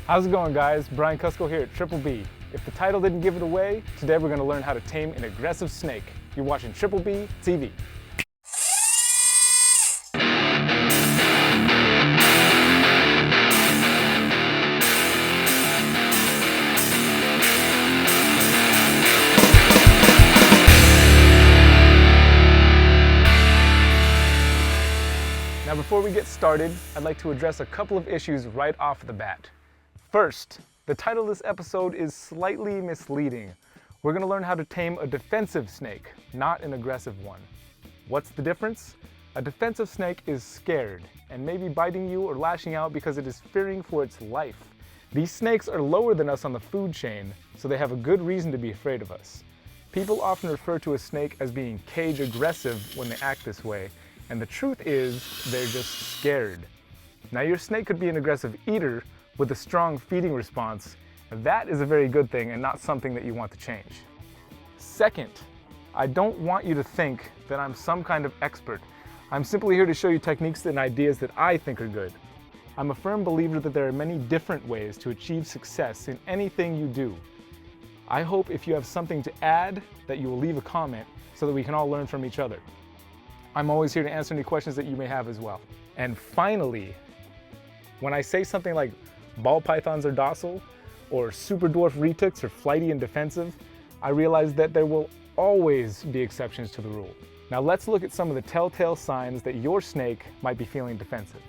How's it going, guys? Brian Cusco here at Triple B. If the title didn't give it away, today we're going to learn how to tame an aggressive snake. You're watching Triple B TV. Now, before we get started, I'd like to address a couple of issues right off the bat. First, the title of this episode is slightly misleading. We're going to learn how to tame a defensive snake, not an aggressive one. What's the difference? A defensive snake is scared and may be biting you or lashing out because it is fearing for its life. These snakes are lower than us on the food chain, so they have a good reason to be afraid of us. People often refer to a snake as being cage aggressive when they act this way, and the truth is they're just scared. Now, your snake could be an aggressive eater with a strong feeding response. That is a very good thing and not something that you want to change. Second, I don't want you to think that I'm some kind of expert. I'm simply here to show you techniques and ideas that I think are good. I'm a firm believer that there are many different ways to achieve success in anything you do. I hope if you have something to add that you will leave a comment so that we can all learn from each other. I'm always here to answer any questions that you may have as well. And finally, when I say something like ball pythons are docile, or super dwarf retics are flighty and defensive, I realize that there will always be exceptions to the rule. Now let's look at some of the telltale signs that your snake might be feeling defensive.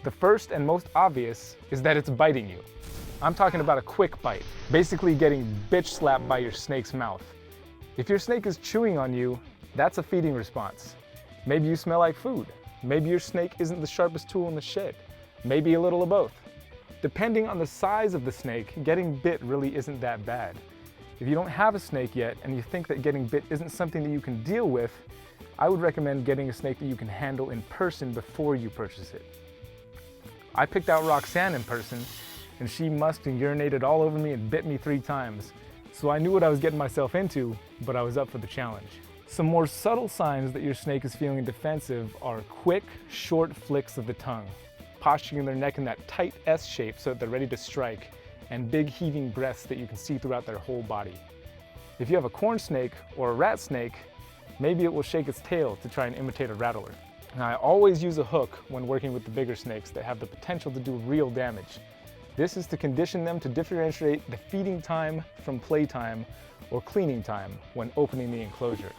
The first and most obvious is that it's biting you. I'm talking about a quick bite, basically getting bitch slapped by your snake's mouth. If your snake is chewing on you, that's a feeding response. Maybe you smell like food. Maybe your snake isn't the sharpest tool in the shed. Maybe a little of both. Depending on the size of the snake, getting bit really isn't that bad. If you don't have a snake yet and you think that getting bit isn't something that you can deal with, I would recommend getting a snake that you can handle in person before you purchase it. I picked out Roxanne in person, and she musked and urinated all over me and bit me 3 times. So I knew what I was getting myself into, but I was up for the challenge. Some more subtle signs that your snake is feeling defensive are quick, short flicks of the tongue, posturing their neck in that tight S shape so that they're ready to strike, and big heaving breaths that you can see throughout their whole body. If you have a corn snake or a rat snake, maybe it will shake its tail to try and imitate a rattler. Now, I always use a hook when working with the bigger snakes that have the potential to do real damage. This is to condition them to differentiate the feeding time from playtime or cleaning time when opening the enclosure.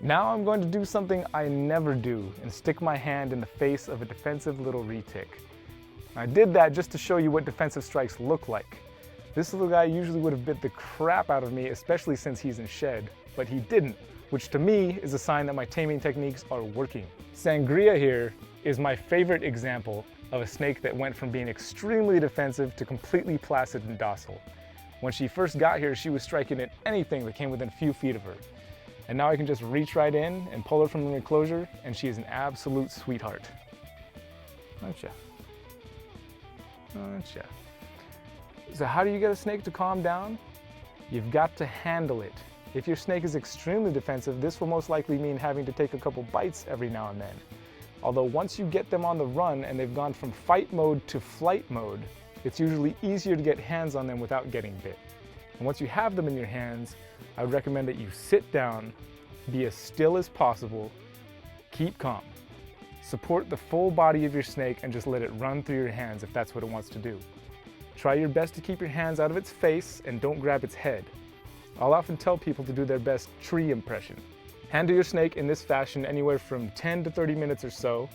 Now I'm going to do something I never do and stick my hand in the face of a defensive little retic. I did that just to show you what defensive strikes look like. This little guy usually would have bit the crap out of me, especially since he's in shed, but he didn't, which to me is a sign that my taming techniques are working. Sangria here is my favorite example of a snake that went from being extremely defensive to completely placid and docile. When she first got here, she was striking at anything that came within a few feet of her. And now I can just reach right in and pull her from the enclosure, and she is an absolute sweetheart. Aren't ya? Aren't ya? So how do you get a snake to calm down? You've got to handle it. If your snake is extremely defensive, this will most likely mean having to take a couple bites every now and then. Although once you get them on the run and they've gone from fight mode to flight mode, it's usually easier to get hands on them without getting bit. And once you have them in your hands, I would recommend that you sit down, be as still as possible, keep calm. Support the full body of your snake and just let it run through your hands if that's what it wants to do. Try your best to keep your hands out of its face and don't grab its head. I'll often tell people to do their best tree impression. Handle your snake in this fashion anywhere from 10 to 30 minutes or so.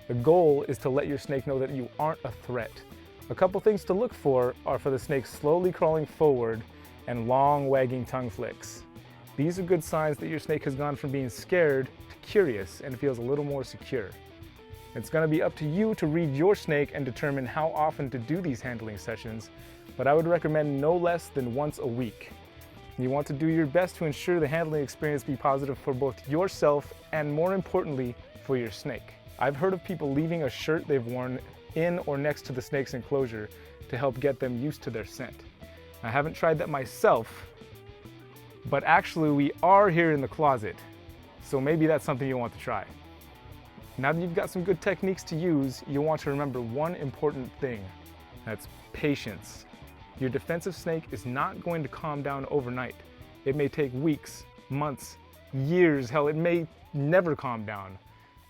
The goal is to let your snake know that you aren't a threat. A couple things to look for are for the snake slowly crawling forward and long wagging tongue flicks. These are good signs that your snake has gone from being scared to curious and feels a little more secure. It's going to be up to you to read your snake and determine how often to do these handling sessions, but I would recommend no less than once a week. You want to do your best to ensure the handling experience be positive for both yourself and, more importantly, for your snake. I've heard of people leaving a shirt they've worn in or next to the snake's enclosure to help get them used to their scent. I haven't tried that myself, but actually we are here in the closet, so maybe that's something you'll want to try. Now that you've got some good techniques to use, you'll want to remember one important thing. That's patience. Your defensive snake is not going to calm down overnight. It may take weeks, months, years, hell, it may never calm down.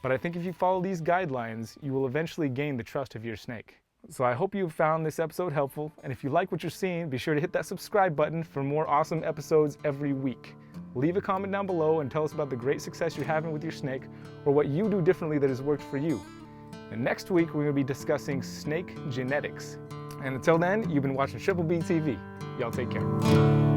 But I think if you follow these guidelines, you will eventually gain the trust of your snake. So I hope you found this episode helpful, and if you like what you're seeing, be sure to hit that subscribe button for more awesome episodes every week. Leave a comment down below and tell us about the great success you're having with your snake, or what you do differently that has worked for you. And next week, we're going to be discussing snake genetics. And until then, you've been watching Triple B TV. Y'all take care.